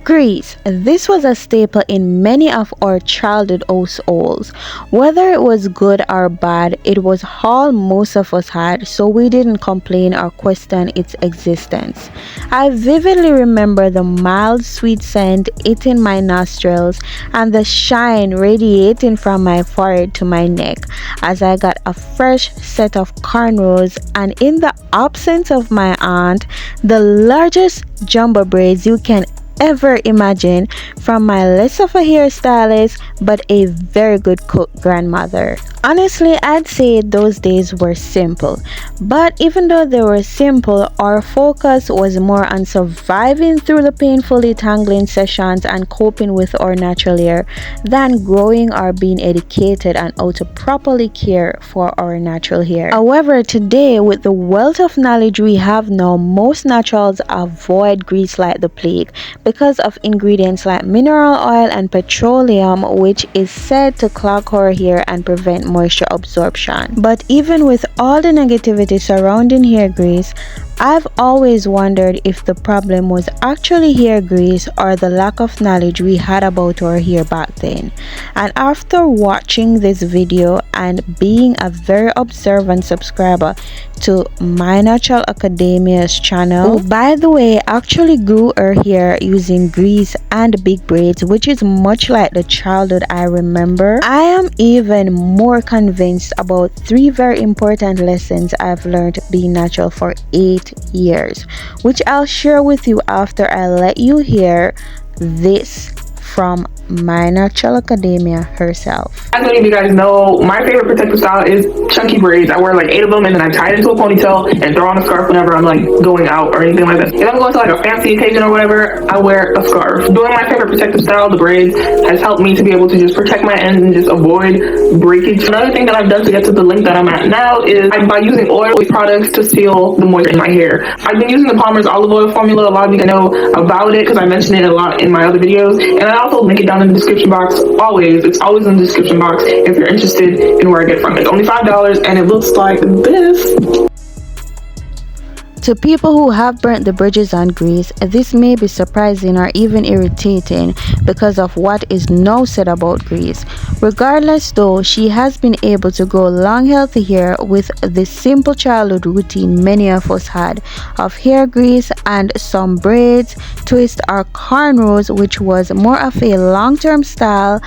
Grease. This was a staple in many of our childhood households. Whether it was good or bad, it was all most of us had, so we didn't complain or question its existence. I vividly remember the mild sweet scent hitting my nostrils and the shine radiating from my forehead to my neck as I got a fresh set of cornrows, and in the absence of my aunt, the largest jumbo braids you can ever imagine from my less of a hairstylist but a very good cook grandmother. Honestly, I'd say those days were simple, but even though they were simple, our focus was more on surviving through the painful detangling sessions and coping with our natural hair than growing or being educated on how to properly care for our natural hair. However, today, with the wealth of knowledge we have now, most naturals avoid grease like the plague because of ingredients like mineral oil and petroleum, which is said to clog our hair and prevent moisture absorption. But even with all the negativity surrounding hair grease, I've always wondered if the problem was actually hair grease or the lack of knowledge we had about our hair back then. And after watching this video and being a very observant subscriber to My Natural Academia's channel, who by the way actually grew her hair using grease and big braids, which is much like the childhood I remember, I am even more convinced about 3 very important lessons I've learned being natural for 8 years, which I'll share with you after I let you hear this from My Natural Academia herself. As many of you guys know, my favorite protective style is chunky braids. I wear like 8 of them and then I tie it into a ponytail and throw on a scarf whenever I'm like going out or anything like that. If I'm going to like a fancy occasion or whatever, I wear a scarf. Doing my favorite protective style, the braids, has helped me to be able to just protect my ends and just avoid breakage. Another thing that I've done to get to the length that I'm at now is by using oil products to seal the moisture in my hair. I've been using the Palmer's olive oil formula. A lot of you know about it because I mentioned it a lot in my other videos, and I also link it down in the description box. It's always in the description box if you're interested in where I get it from. It's only $5 and it looks like this. To people who have burnt the bridges on grease, this may be surprising or even irritating because of what is now said about grease. Regardless though, she has been able to grow long healthy hair with the simple childhood routine many of us had of hair grease and some braids, twists or cornrows, which was more of a long-term style.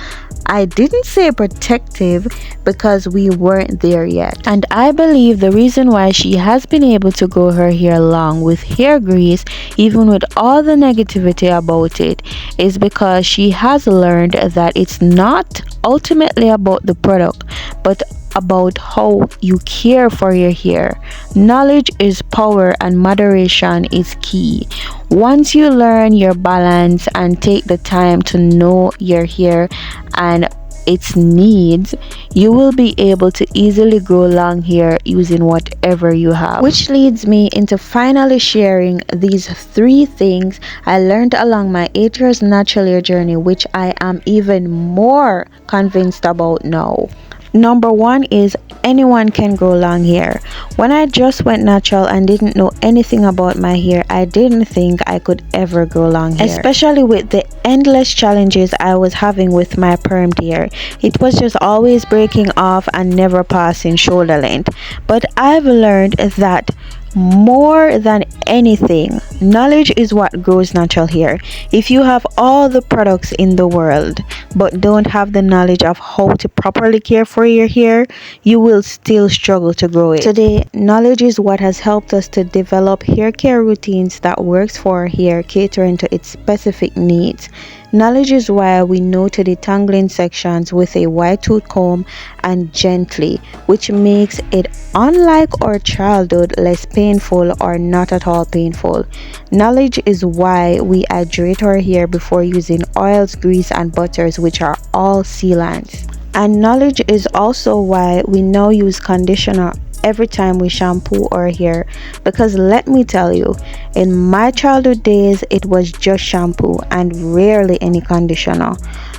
I didn't say protective because we weren't there yet. And I believe the reason why she has been able to grow her hair long with hair grease, even with all the negativity about it, is because she has learned that it's not ultimately about the product, but about how you care for your hair. Knowledge is power and moderation is key. Once you learn your balance and take the time to know your hair and its needs, you will be able to easily grow long hair using whatever you have. Which leads me into finally sharing these 3 things I learned along my 8 years natural hair journey, which I am even more convinced about now. Number 1 is anyone can grow long hair. When I just went natural and didn't know anything about my hair, I didn't think I could ever grow long hair, especially with the endless challenges I was having with my permed hair. It was just always breaking off and never passing shoulder length. But I've learned that more than anything, knowledge is what grows natural hair. If you have all the products in the world but don't have the knowledge of how to properly care for your hair, you will still struggle to grow it. Today, knowledge is what has helped us to develop hair care routines that works for our hair, catering to its specific needs. Knowledge is why we know to detangling sections with a wide tooth comb and gently, which makes it, unlike our childhood, less painful or not at all painful. Knowledge is why we hydrate our hair before using oils, grease and butters, which are all sealants. And knowledge is also why we now use conditioner every time we shampoo our hair, because let me tell you, in my childhood days it was just shampoo and rarely any conditioner.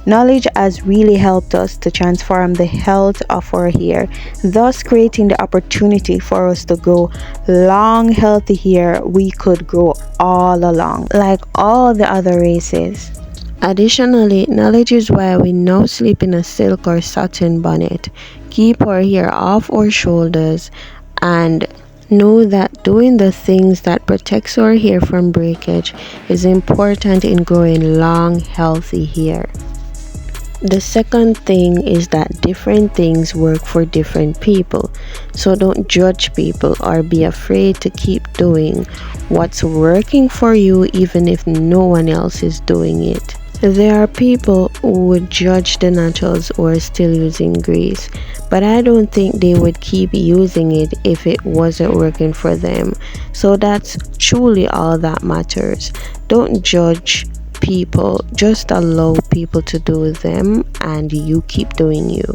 Knowledge has really helped us to transform the health of our hair, thus creating the opportunity for us to grow long healthy hair we could grow all along like all the other races. Additionally, knowledge is why we now sleep in a silk or satin bonnet, keep our hair off our shoulders, and know that doing the things that protects our hair from breakage is important in growing long, healthy hair. The second thing is that different things work for different people. So don't judge people or be afraid to keep doing what's working for you even if no one else is doing it. There are people who would judge the naturals who are still using grease, but I don't think they would keep using it if it wasn't working for them. So that's truly all that matters. Don't judge people, just allow people to do them and you keep doing you.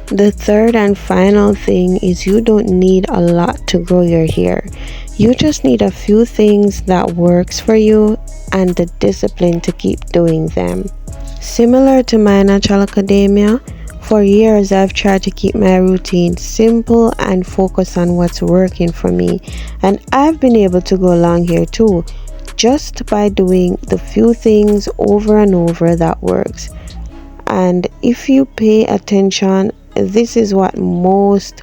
The third and final thing is you don't need a lot to grow your hair. You just need a few things that works for you and the discipline to keep doing them. Similar to my natural academia, for years I've tried to keep my routine simple and focus on what's working for me, and I've been able to go long here too, just by doing the few things over and over that works. And if you pay attention, this is what most,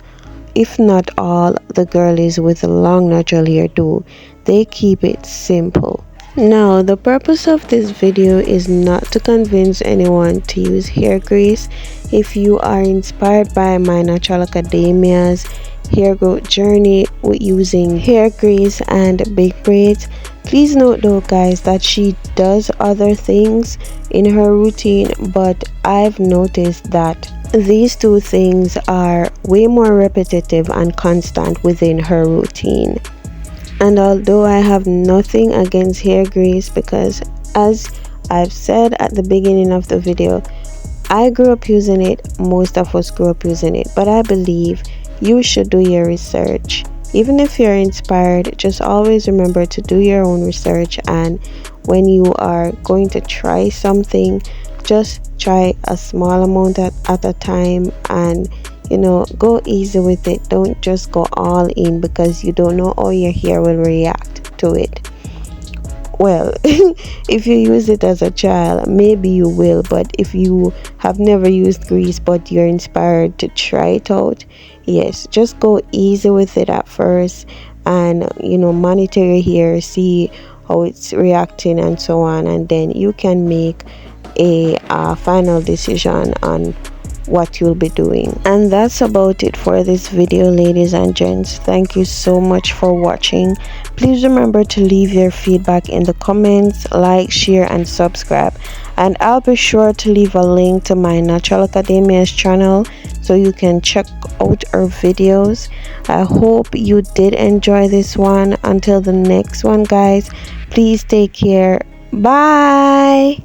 if not all, the girlies with long natural hair do. They keep it simple. Now, the purpose of this video is not to convince anyone to use hair grease. If you are inspired by my natural academia's hair growth journey with using hair grease and big braids, please note though guys that she does other things in her routine, but I've noticed that these two things are way more repetitive and constant within her routine. And although I have nothing against hair grease, because as I've said at the beginning of the video, I grew up using it, most of us grew up using it, but I believe you should do your research. Even if you're inspired, just always remember to do your own research, and when you are going to try something, just try a small amount at a time, and go easy with it. Don't just go all in, because you don't know how your hair will react to it. Well, if you use it as a child, maybe you will, but if you have never used grease but you're inspired to try it out, yes, just go easy with it at first, and monitor your hair, see how it's reacting and so on, and then you can make a final decision on what you'll be doing. And that's about it for this video, ladies and gents. Thank you so much for watching. Please remember to leave your feedback in the comments, like, share and subscribe, and I'll be sure to leave a link to my Natural Academia's channel so you can check out our videos. I hope you did enjoy this one. Until the next one guys, please take care. Bye.